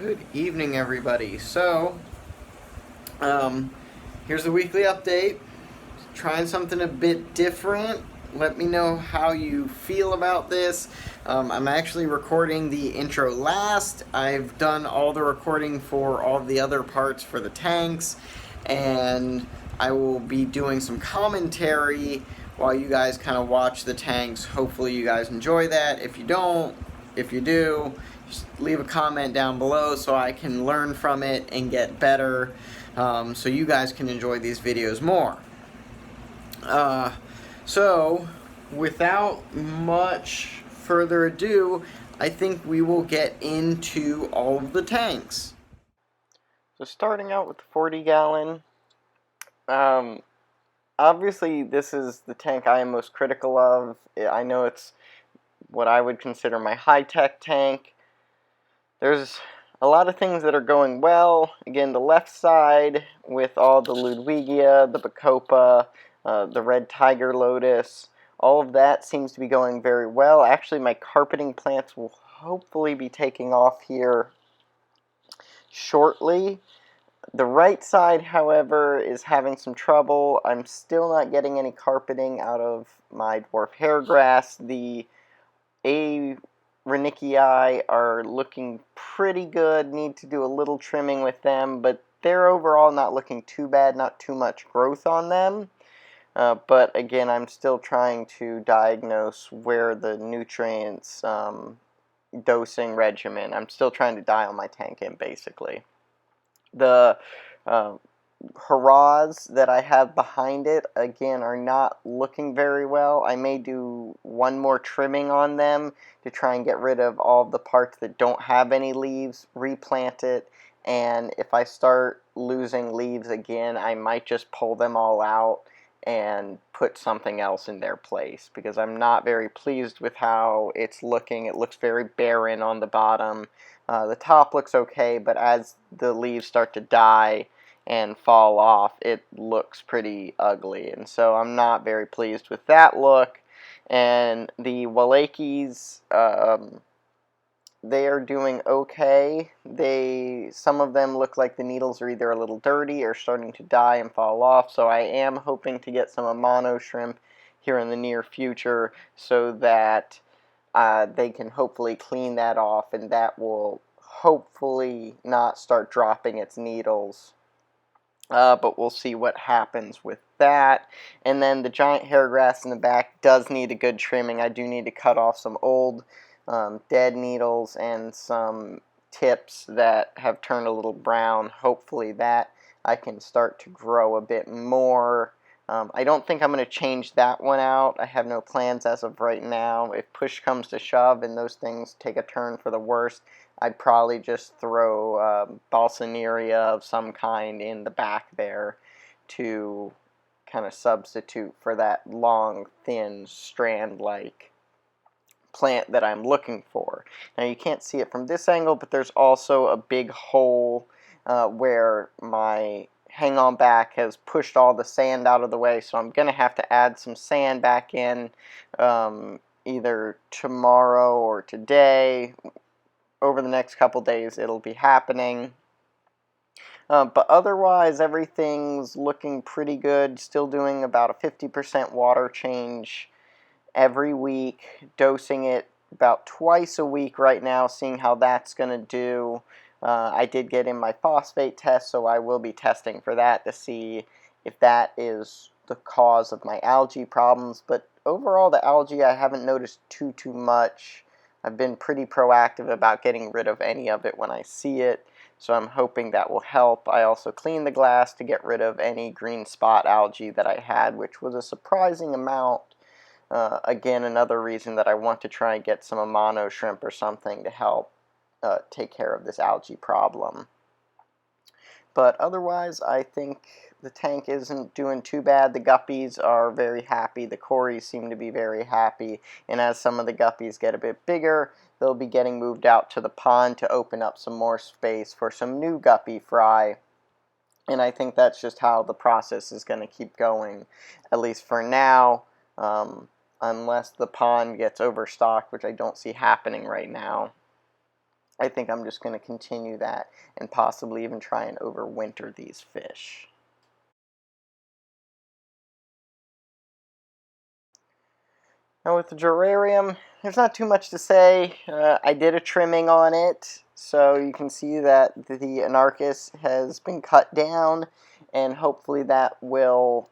Good evening, everybody. Um, here's the weekly update. Trying something a bit different. Let me know how you feel about this. I'm actually recording the intro last. I've done all the recording for all the other parts for the tanks, and I will be doing some commentary while you guys kind of watch the tanks. Hopefully, you guys enjoy that. If you don't, if you do, just leave a comment down below so I can learn from it and get better, so you guys can enjoy these videos more. Uh, so, without much further ado, I think we will get into all of the tanks. So starting out with the 40 gallon, obviously this is the tank I am most critical of. I know it's what I would consider my high-tech tank. There's a lot of things that are going well. Again, the left side with all the Ludwigia, the Bacopa, the Red Tiger Lotus, all of that seems to be going very well. Actually, my carpeting plants will hopefully be taking off here shortly. The right side, however, is having some trouble. I'm still not getting any carpeting out of my dwarf hairgrass. The Rhynicii are looking pretty good. Need to do a little trimming with them, but they're overall not looking too bad, not too much growth on them. But again, I'm still trying to diagnose where the nutrients dosing regimen. I'm still trying to dial my tank in, basically. The hurrahs that I have behind it, again, are not looking very well. I may do one more trimming on them to try and get rid of all of the parts that don't have any leaves, replant it, and if I start losing leaves again, I might just pull them all out and put something else in their place, because I'm not very pleased with how it's looking. It looks very barren on the bottom. The top looks okay, but as the leaves start to die and fall off, it looks pretty ugly, and so I'm not very pleased with that look. And the Wallachis, they are doing okay. Some of them look like the needles are either a little dirty or starting to die and fall off, so I am hoping to get some Amano shrimp here in the near future so that they can hopefully clean that off, and that will hopefully not start dropping its needles. But we'll see what happens with that. And then the giant hair grass in the back does need a good trimming. I do need to cut off some old dead needles and some tips that have turned a little brown. Hopefully that I can start to grow a bit more. I don't think I'm going to change that one out. I have no plans as of right now. If push comes to shove and those things take a turn for the worst, I'd probably just throw balsaneria of some kind in the back there to kind of substitute for that long, thin, strand-like plant that I'm looking for. Now you can't see it from this angle, but there's also a big hole where my hang-on back has pushed all the sand out of the way, so I'm going to have to add some sand back in either tomorrow or today. Over the next couple days it'll be happening. But otherwise everything's looking pretty good. Still doing about a 50% water change every week, dosing it about twice a week right now, seeing how that's going to do. I did get in my phosphate test, so I will be testing for that to see if that is the cause of my algae problems. But overall, the algae I haven't noticed too much. I've been pretty proactive about getting rid of any of it when I see it, so I'm hoping that will help. I also cleaned the glass to get rid of any green spot algae that I had, which was a surprising amount. Again, another reason that I want to try and get some Amano shrimp or something to help take care of this algae problem. But otherwise, I think the tank isn't doing too bad. The guppies are very happy. The cories seem to be very happy. And as some of the guppies get a bit bigger, they'll be getting moved out to the pond to open up some more space for some new guppy fry. And I think that's just how the process is going to keep going, at least for now. Unless the pond gets overstocked, which I don't see happening right now. I think I'm just going to continue that and possibly even try and overwinter these fish. Now with the gerarium, there's not too much to say. I did a trimming on it, so you can see that the anarchus has been cut down, and hopefully that will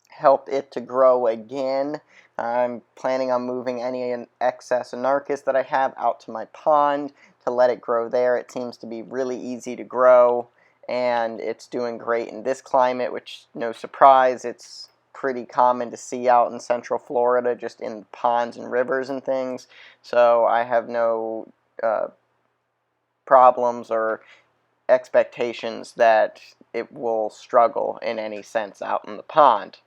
help it to grow again. I'm planning on moving any excess anarchus that I have out to my pond to let it grow there. It seems to be really easy to grow, and it's doing great in this climate, which, no surprise, it's pretty common to see out in Central Florida, just in ponds and rivers and things. So I have no problems or expectations that it will struggle in any sense out in the pond.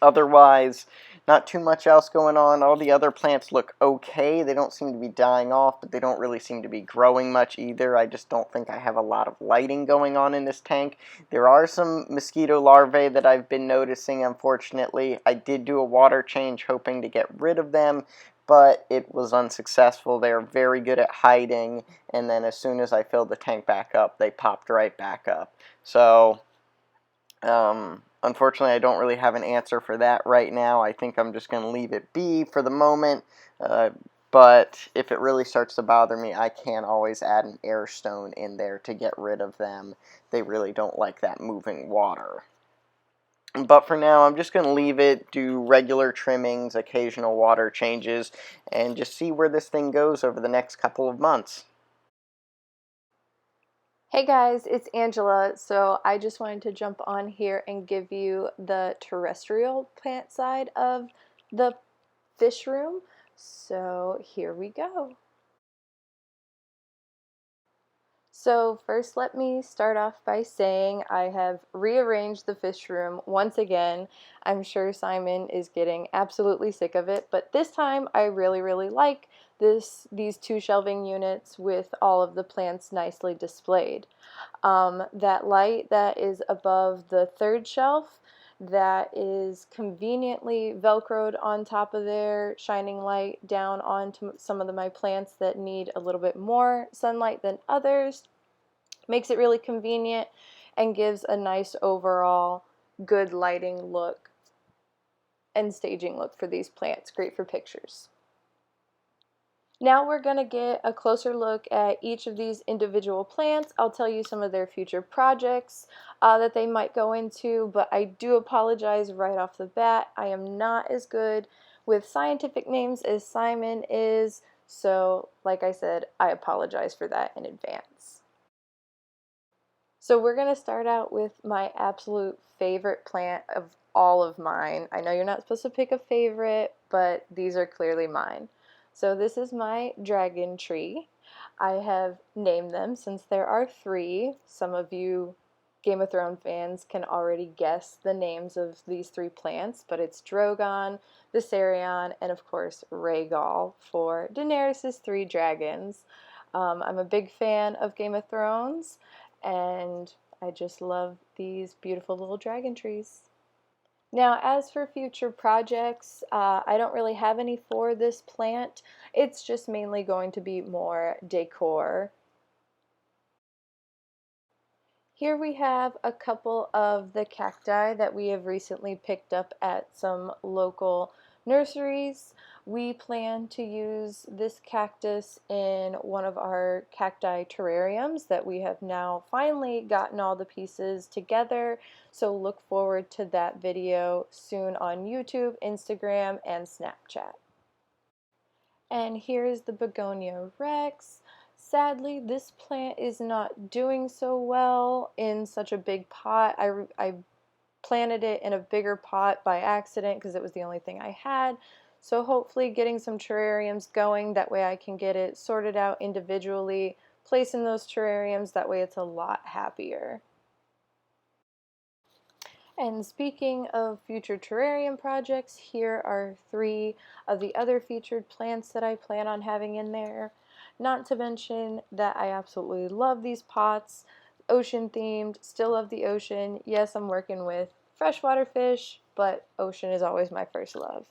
Otherwise, not too much else going on. All the other plants look okay. They don't seem to be dying off, but they don't really seem to be growing much either. I just don't think I have a lot of lighting going on in this tank. There are some mosquito larvae that I've been noticing, unfortunately. I did do a water change hoping to get rid of them, but it was unsuccessful. They are very good at hiding, and then as soon as I filled the tank back up, they popped right back up. So unfortunately, I don't really have an answer for that right now. I think I'm just going to leave it be for the moment. But if it really starts to bother me, I can always add an air stone in there to get rid of them. They really don't like that moving water. But for now, I'm just going to leave it, do regular trimmings, occasional water changes, and just see where this thing goes over the next couple of months. Hey guys, it's Angela. So I just wanted to jump on here and give you the terrestrial plant side of the fish room. So here we go. So first let me start off by saying I have rearranged the fish room once again. I'm sure Simon is getting absolutely sick of it, but this time I really like these two shelving units with all of the plants nicely displayed. That light that is above the third shelf that is conveniently velcroed on top of there, shining light down onto some of my plants that need a little bit more sunlight than others. Makes it really convenient and gives a nice overall good lighting look and staging look for these plants. Great for pictures. Now we're going to get a closer look at each of these individual plants. I'll tell you some of their future projects that they might go into, but I do apologize right off the bat. I am not as good with scientific names as Simon is, so like I said, I apologize for that in advance. So we're going to start out with my absolute favorite plant of all of mine. I know you're not supposed to pick a favorite, but these are clearly mine. So this is my dragon tree. I have named them since there are three. Some of you Game of Thrones fans can already guess the names of these three plants, but it's Drogon, Viserion, and of course Rhaegal for Daenerys' three dragons. I'm a big fan of Game of Thrones, and I just love these beautiful little dragon trees. Now, as for future projects, I don't really have any for this plant. It's just mainly going to be more decor. Here we have a couple of the cacti that we have recently picked up at some local nurseries. We plan to use this cactus in one of our cacti terrariums that we have now finally gotten all the pieces together. So look forward to that video soon on YouTube, Instagram, and Snapchat. And here's the Begonia Rex. Sadly, this plant is not doing so well in such a big pot. I planted it in a bigger pot by accident because it was the only thing I had. So hopefully getting some terrariums going, that way I can get it sorted out individually, place in those terrariums, that way it's a lot happier. And speaking of future terrarium projects, here are three of the other featured plants that I plan on having in there. Not to mention that I absolutely love these pots, ocean themed, still love the ocean. Yes, I'm working with freshwater fish, but ocean is always my first love.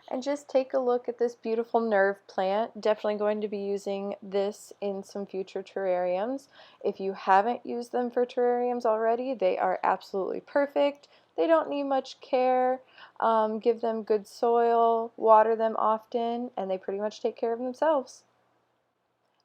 And just take a look at this beautiful nerve plant. Definitely going to be using this in some future terrariums. If you haven't used them for terrariums already, they are absolutely perfect. They don't need much care. Give them good soil, water them often, and they pretty much take care of themselves.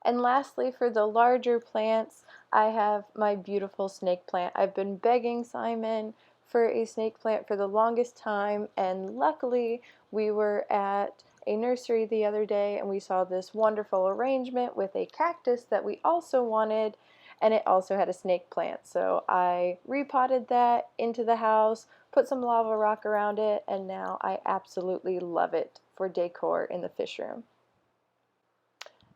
And lastly, for the larger plants, I have my beautiful snake plant. I've been begging Simon for a snake plant for the longest time, and luckily we were at a nursery the other day and we saw this wonderful arrangement with a cactus that we also wanted, and it also had a snake plant. So I repotted that into the house, put some lava rock around it, and now I absolutely love it for decor in the fish room.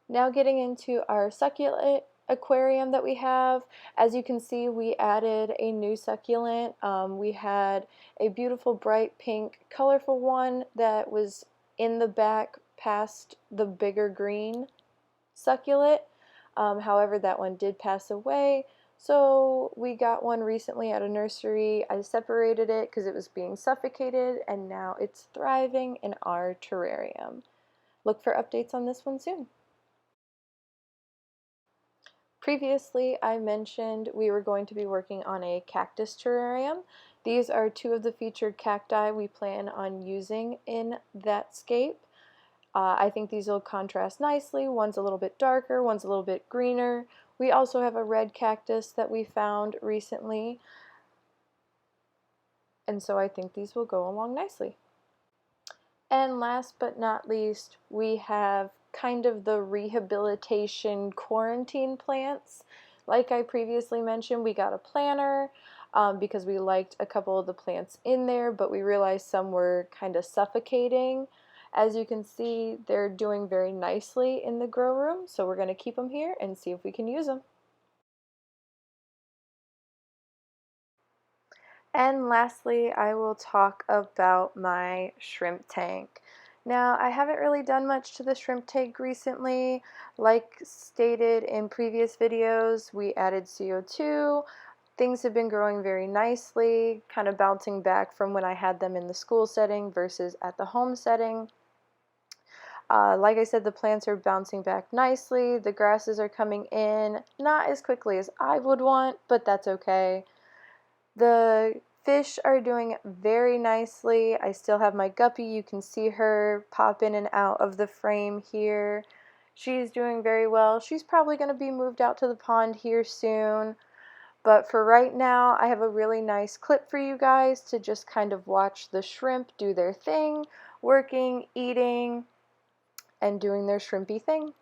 Now getting into our succulent aquarium that we have. As you can see, we added a new succulent. We had a beautiful bright pink colorful one that was in the back past the bigger green succulent. However, that one did pass away. So we got one recently at a nursery. I separated it because it was being suffocated, and now it's thriving in our terrarium. Look for updates on this one soon. Previously, I mentioned we were going to be working on a cactus terrarium. These are two of the featured cacti we plan on using in that scape. I think these will contrast nicely. One's a little bit darker, one's a little bit greener. We also have a red cactus that we found recently, and so I think these will go along nicely. And last but not least, we have kind of the rehabilitation quarantine plants. Like I previously mentioned, we got a planter because we liked a couple of the plants in there, but we realized some were kind of suffocating. As you can see, they're doing very nicely in the grow room, so we're going to keep them here and see if we can use them. And lastly, I will talk about my shrimp tank. Now, I haven't really done much to the shrimp tank recently. Like stated in previous videos, we added CO2. Things have been growing very nicely, kind of bouncing back from when I had them in the school setting versus at the home setting. Like I said, the plants are bouncing back nicely. The grasses are coming in, not as quickly as I would want, but that's okay. The fish are doing very nicely. I still have my guppy. You can see her pop in and out of the frame here. She's doing very well. She's probably going to be moved out to the pond here soon. But for right now, I have a really nice clip for you guys to just kind of watch the shrimp do their thing, working, eating, and doing their shrimpy thing.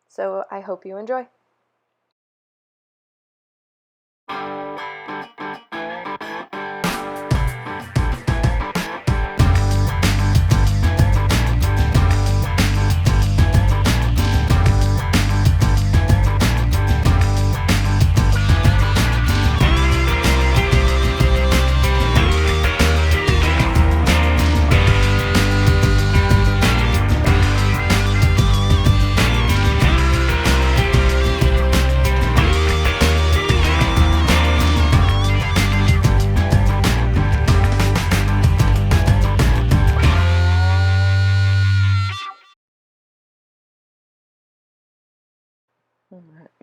So I hope you enjoy.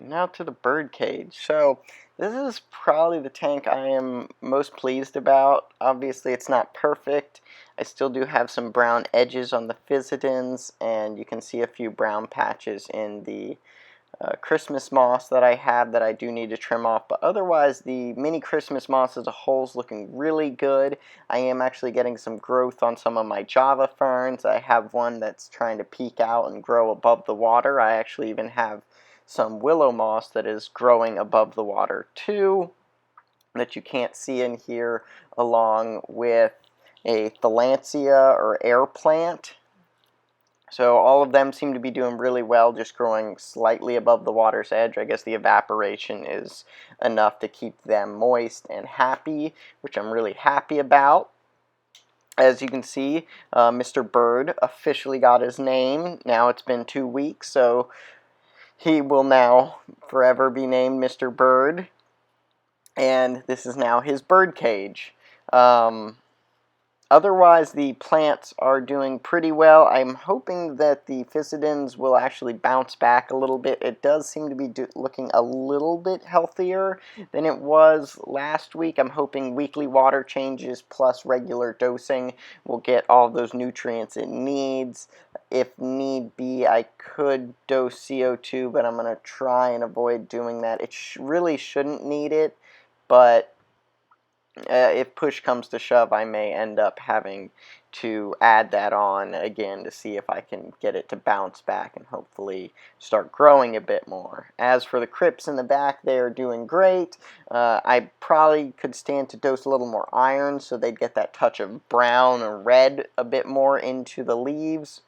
Now to the bird cage. So this is probably the tank I am most pleased about. Obviously it's not perfect. I still do have some brown edges on the physidins, and you can see a few brown patches in the Christmas moss that I have that I do need to trim off, but otherwise the mini Christmas moss as a whole is looking really good. I am actually getting some growth on some of my Java ferns. I have one that's trying to peek out and grow above the water. I actually even have some willow moss that is growing above the water too, that you can't see in here, along with a Thalansia or air plant. So all of them seem to be doing really well, just growing slightly above the water's edge. I guess the evaporation is enough to keep them moist and happy, which I'm really happy about. As you can see, Mr. Bird officially got his name. Now it's been 2 weeks, so he will now forever be named Mr. Bird. And this is now his bird cage. Otherwise, the plants are doing pretty well. I'm hoping that the Physidens will actually bounce back a little bit. It does seem to be looking a little bit healthier than it was last week. I'm hoping weekly water changes plus regular dosing will get all those nutrients it needs. If need be, I could dose CO2, but I'm going to try and avoid doing that. It really shouldn't need it, but if push comes to shove, I may end up having to add that on again to see if I can get it to bounce back and hopefully start growing a bit more. As for the crypts in the back, they are doing great. I probably could stand to dose a little more iron so they'd get that touch of brown or red a bit more into the leaves.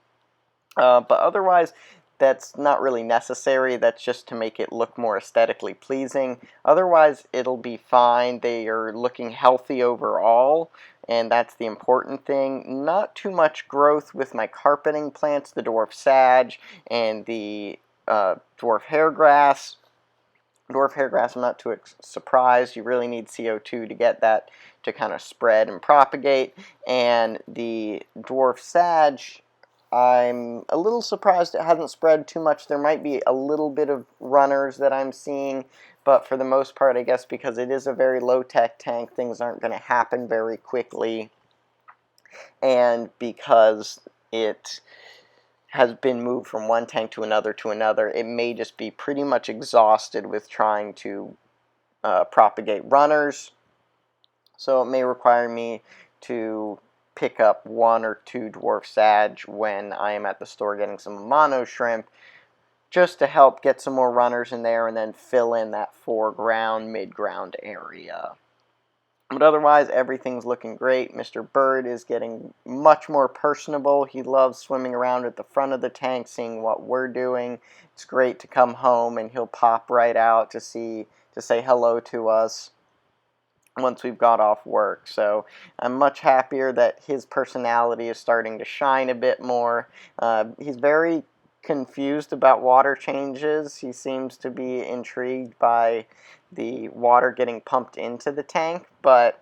But otherwise, that's not really necessary. That's just to make it look more aesthetically pleasing. Otherwise, it'll be fine. They are looking healthy overall, and that's the important thing. Not too much growth with my carpeting plants, the dwarf sage and the dwarf hairgrass. Dwarf hairgrass, I'm not too surprised. You really need CO2 to get that to kind of spread and propagate. And the dwarf sage, I'm a little surprised it hasn't spread too much. There might be a little bit of runners that I'm seeing, but for the most part, I guess because it is a very low-tech tank, things aren't going to happen very quickly. And because it has been moved from one tank to another, it may just be pretty much exhausted with trying to propagate runners. So it may require me to pick up 1 or 2 dwarf sage when I am at the store getting some mono shrimp, just to help get some more runners in there and then fill in that foreground, mid-ground area. But otherwise, everything's looking great. Mr. Bird is getting much more personable. He loves swimming around at the front of the tank, seeing what we're doing. It's great to come home and he'll pop right out to say hello to us once we've got off work. So I'm much happier that his personality is starting to shine a bit more. He's very confused about water changes. He seems to be intrigued by the water getting pumped into the tank, but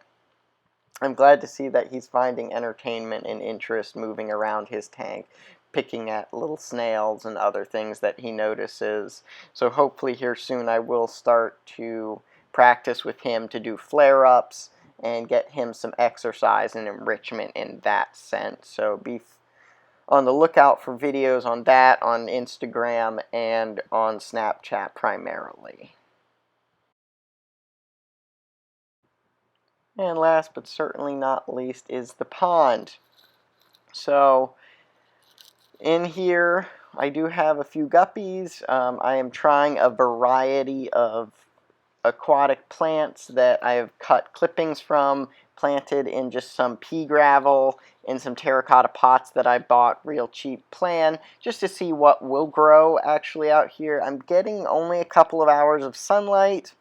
I'm glad to see that he's finding entertainment and interest moving around his tank, picking at little snails and other things that he notices. So hopefully here soon I will start to practice with him to do flare-ups and get him some exercise and enrichment in that sense. So be on the lookout for videos on that on Instagram and on Snapchat primarily. And last but certainly not least is the pond. So in here I do have a few guppies. I am trying a variety of aquatic plants that I have cut clippings from, planted in just some pea gravel in some terracotta pots that I bought real cheap plan, just to see what will grow actually out here. I'm getting only a couple of hours of sunlight,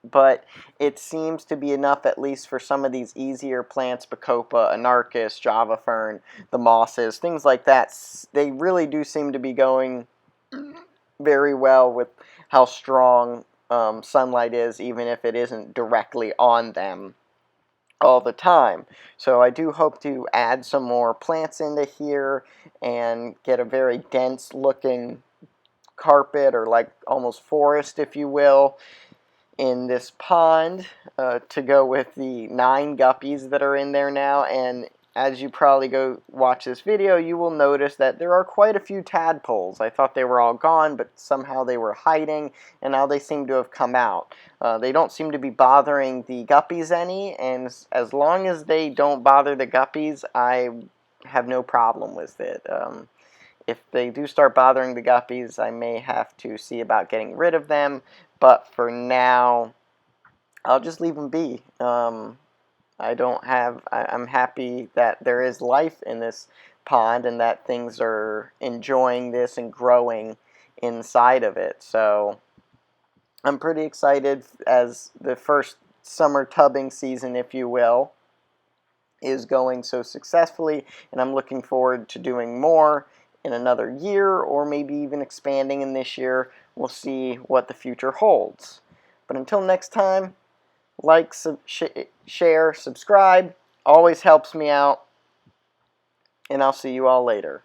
but it seems to be enough at least for some of these easier plants, Bacopa, Anarchus, Java Fern, the mosses, things like that. They really do seem to be going very well with how strong sunlight is, even if it isn't directly on them all the time. So I do hope to add some more plants into here and get a very dense looking carpet, or like almost forest if you will, in this pond to go with the 9 guppies that are in there now. And as you probably go watch this video, you will notice that there are quite a few tadpoles. I thought they were all gone, but somehow they were hiding, and now they seem to have come out. They don't seem to be bothering the guppies any, and as long as they don't bother the guppies, I have no problem with it. If they do start bothering the guppies, I may have to see about getting rid of them, but for now, I'll just leave them be. I'm happy that there is life in this pond and that things are enjoying this and growing inside of it. So I'm pretty excited as the first summer tubbing season, if you will, is going so successfully, and I'm looking forward to doing more in another year, or maybe even expanding in this year. We'll see what the future holds. But until next time, like, share, subscribe, always helps me out, and I'll see you all later.